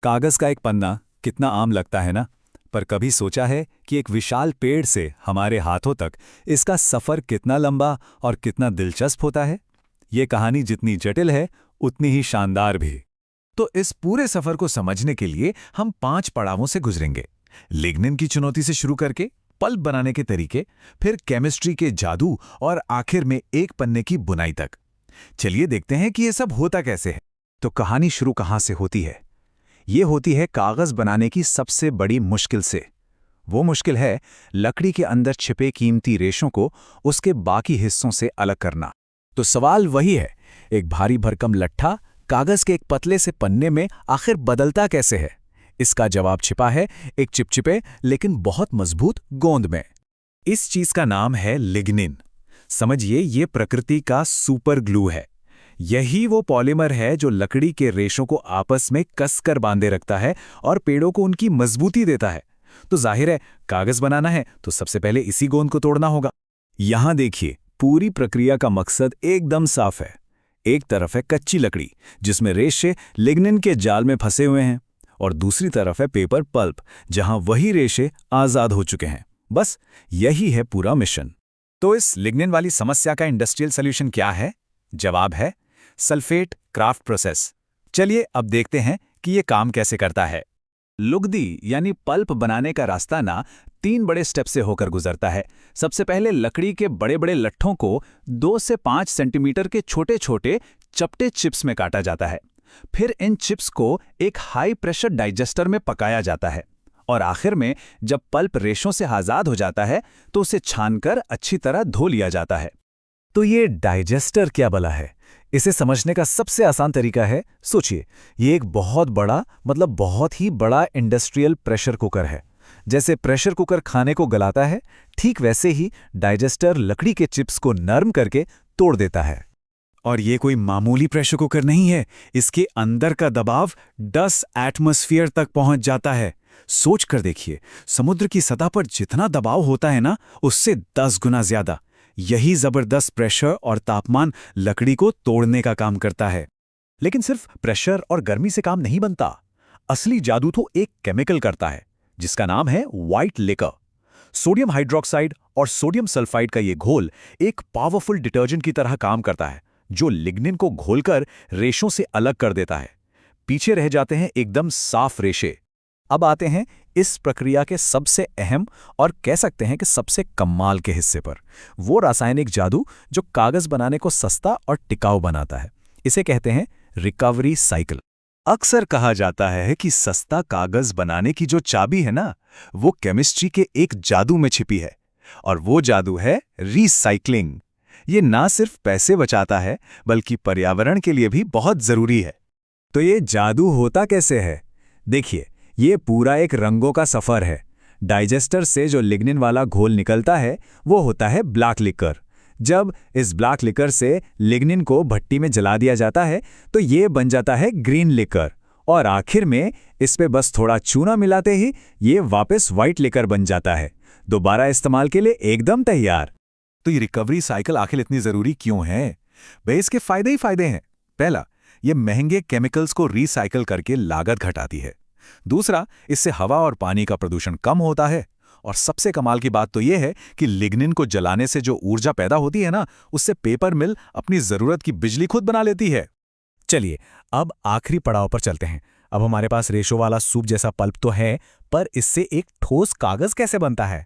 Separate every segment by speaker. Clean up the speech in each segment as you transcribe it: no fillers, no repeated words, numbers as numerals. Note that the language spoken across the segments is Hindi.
Speaker 1: कागज का एक पन्ना कितना आम लगता है ना। पर कभी सोचा है कि एक विशाल पेड़ से हमारे हाथों तक इसका सफर कितना लंबा और कितना दिलचस्प होता है। ये कहानी जितनी जटिल है उतनी ही शानदार भी।
Speaker 2: तो इस पूरे सफर को समझने के लिए हम 5 पड़ावों से गुजरेंगे। लिग्निन की चुनौती से शुरू करके पल्प बनाने के तरीके, फिर केमिस्ट्री के जादू और आखिर में एक पन्ने की बुनाई तक। चलिए देखते हैं कि ये सब होता कैसे है।
Speaker 3: तो कहानी शुरू कहाँ से होती है? ये होती है कागज बनाने की सबसे बड़ी मुश्किल से। वो मुश्किल है लकड़ी के अंदर छिपे कीमती रेशों को उसके बाकी हिस्सों से अलग करना। तो सवाल वही है, एक भारी भरकम लट्ठा कागज के एक पतले से पन्ने में आखिर बदलता कैसे है? इसका जवाब छिपा है एक चिपचिपे लेकिन बहुत मजबूत गोंद में। इस चीज का नाम है लिग्निन। समझिए, ये प्रकृति का सुपर ग्लू है। यही वो पॉलीमर है जो लकड़ी के रेशों को आपस में कसकर बांधे रखता है और पेड़ों को उनकी मजबूती देता है। तो जाहिर है, कागज बनाना है तो सबसे पहले इसी गोंद को तोड़ना होगा।
Speaker 1: यहां देखिए, पूरी प्रक्रिया का मकसद एकदम साफ है। एक तरफ है कच्ची लकड़ी जिसमें रेशे लिग्निन के जाल में फंसे हुए हैं, और दूसरी तरफ है पेपर पल्प जहां वही रेशे आजाद हो चुके हैं। बस यही है पूरा मिशन।
Speaker 2: तो इस लिग्निन वाली समस्या का इंडस्ट्रियल सॉल्यूशन क्या है? जवाब है सल्फेट क्राफ्ट प्रोसेस। चलिए अब देखते हैं कि ये काम कैसे करता है।
Speaker 1: लुगदी यानी पल्प बनाने का रास्ता ना 3 बड़े स्टेप से होकर गुजरता है। सबसे पहले लकड़ी के बड़े बड़े लट्ठों को 2 से 5 सेंटीमीटर के छोटे छोटे चपटे चिप्स में काटा जाता है। फिर इन चिप्स को एक हाई प्रेशर डाइजेस्टर में पकाया जाता है, और आखिर में जब पल्प रेशों से आजाद हो जाता है तो उसे छानकर अच्छी तरह धो लिया जाता है।
Speaker 3: तो ये डाइजेस्टर क्या भला है? इसे समझने का सबसे आसान तरीका है, सोचिए, ये एक बहुत बड़ा, मतलब बहुत ही बड़ा इंडस्ट्रियल प्रेशर कुकर है। जैसे प्रेशर कुकर खाने को गलाता है, ठीक वैसे ही डाइजेस्टर लकड़ी के चिप्स को नरम करके तोड़ देता है।
Speaker 2: और ये कोई मामूली प्रेशर कुकर नहीं है। इसके अंदर का दबाव 10 एटमॉस्फेयर तक पहुंच जाता है। सोच कर देखिए, समुद्र की सतह पर जितना दबाव होता है ना, उससे 10 गुना ज्यादा। यही जबरदस्त प्रेशर और तापमान लकड़ी को तोड़ने का काम करता है।
Speaker 3: लेकिन सिर्फ प्रेशर और गर्मी से काम नहीं बनता। असली जादू तो एक केमिकल करता है जिसका नाम है व्हाइट लिकर। सोडियम हाइड्रोक्साइड और सोडियम सल्फाइड का ये घोल एक पावरफुल डिटर्जेंट की तरह काम करता है, जो लिग्निन को घोलकर रेशों से अलग कर देता है। पीछे रह जाते हैं एकदम साफ रेशे। अब आते हैं इस प्रक्रिया के सबसे अहम और कह सकते हैं कि सबसे कमाल के हिस्से पर, वो रासायनिक जादू जो कागज बनाने को सस्ता और टिकाऊ बनाता है। इसे कहते हैं रिकवरी साइकिल। अक्सर कहा जाता है कि सस्ता कागज बनाने की जो चाबी है ना, वो केमिस्ट्री के एक जादू में छिपी है, और वो जादू है रीसाइक्लिंग। ये ना सिर्फ पैसे बचाता है बल्कि पर्यावरण के लिए भी बहुत जरूरी है। तो ये जादू होता कैसे है? देखिए, ये पूरा एक रंगों का सफर है। डाइजेस्टर से जो लिग्निन वाला घोल निकलता है वो होता है ब्लैक लिकर। जब इस ब्लैक लिकर से लिग्निन को भट्टी में जला दिया जाता है तो ये बन जाता है ग्रीन लिकर, और आखिर में इस पे बस थोड़ा चूना मिलाते ही ये वापस व्हाइट लिकर बन जाता है, दोबारा इस्तेमाल के लिए एकदम तैयार।
Speaker 2: तो ये रिकवरी साइकिल आखिर इतनी जरूरी क्यों है? भाई, इसके फायदे ही फायदे हैं। पहला, ये महंगे केमिकल्स को रिसाइकिल करके लागत घटाती है। दूसरा, इससे हवा और पानी का प्रदूषण कम होता है। और सबसे कमाल की बात तो यह है कि लिग्निन को जलाने से जो ऊर्जा पैदा होती है ना, उससे पेपर मिल अपनी जरूरत की बिजली खुद बना लेती है।
Speaker 3: चलिए अब आखिरी पड़ाव पर चलते हैं। अब हमारे पास रेशों वाला सूप जैसा पल्प तो है, पर इससे एक ठोस कागज कैसे बनता है?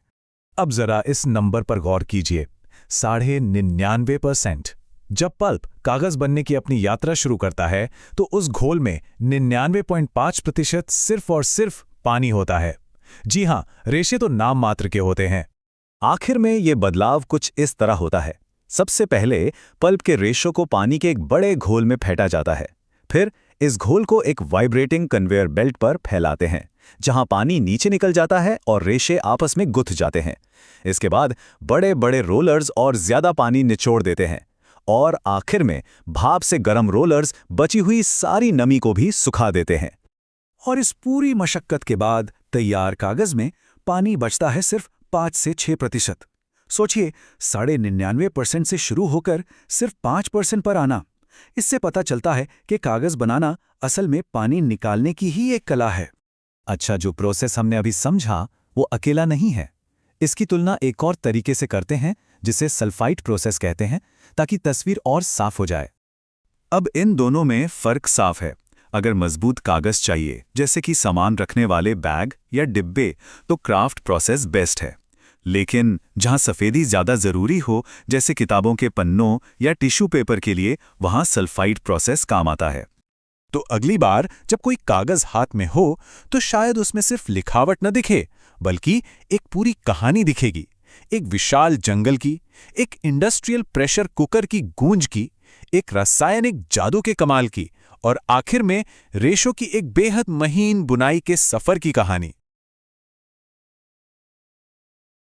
Speaker 3: अब जरा इस नंबर पर गौर कीजिए, 99.5%। जब पल्प कागज बनने की अपनी यात्रा शुरू करता है तो उस घोल में 99.5% सिर्फ और सिर्फ पानी होता है। जी हां, रेशे तो नाम मात्र के होते हैं। आखिर में ये बदलाव कुछ इस तरह होता है। सबसे पहले पल्प के रेशों को पानी के एक बड़े घोल में फेंटा जाता है। फिर इस घोल को एक वाइब्रेटिंग कन्वेयर बेल्ट पर फैलाते हैं, जहां पानी नीचे निकल जाता है और रेशे आपस में गुथ जाते हैं। इसके बाद बड़े बड़े रोलर्स और ज्यादा पानी निचोड़ देते हैं, और आखिर में भाप से गर्म रोलर्स बची हुई सारी नमी को भी सुखा देते हैं। और इस पूरी मशक्कत के बाद तैयार कागज में पानी बचता है सिर्फ 5 से 6%। सोचिए, 99.5% से शुरू होकर सिर्फ 5% पर आना। इससे पता चलता है कि कागज बनाना असल में पानी निकालने की ही एक कला है।
Speaker 1: अच्छा, जो प्रोसेस हमने अभी समझा वो अकेला नहीं है। इसकी तुलना एक और तरीके से करते हैं जिसे सल्फाइड प्रोसेस कहते हैं, ताकि तस्वीर और साफ हो जाए।
Speaker 2: अब इन दोनों में फर्क साफ है। अगर मजबूत कागज चाहिए, जैसे कि सामान रखने वाले बैग या डिब्बे, तो क्राफ्ट प्रोसेस बेस्ट है। लेकिन जहां सफेदी ज्यादा जरूरी हो, जैसे किताबों के पन्नों या टिश्यू पेपर के लिए, वहां सल्फाइड प्रोसेस काम आता है।
Speaker 3: तो अगली बार जब कोई कागज हाथ में हो तो शायद उसमें सिर्फ लिखावट न दिखे, बल्कि एक पूरी कहानी दिखेगी। एक विशाल जंगल की, एक इंडस्ट्रियल प्रेशर कुकर की गूंज की, एक रासायनिक जादू के कमाल की, और आखिर में रेशों की एक बेहद महीन बुनाई के सफर की कहानी।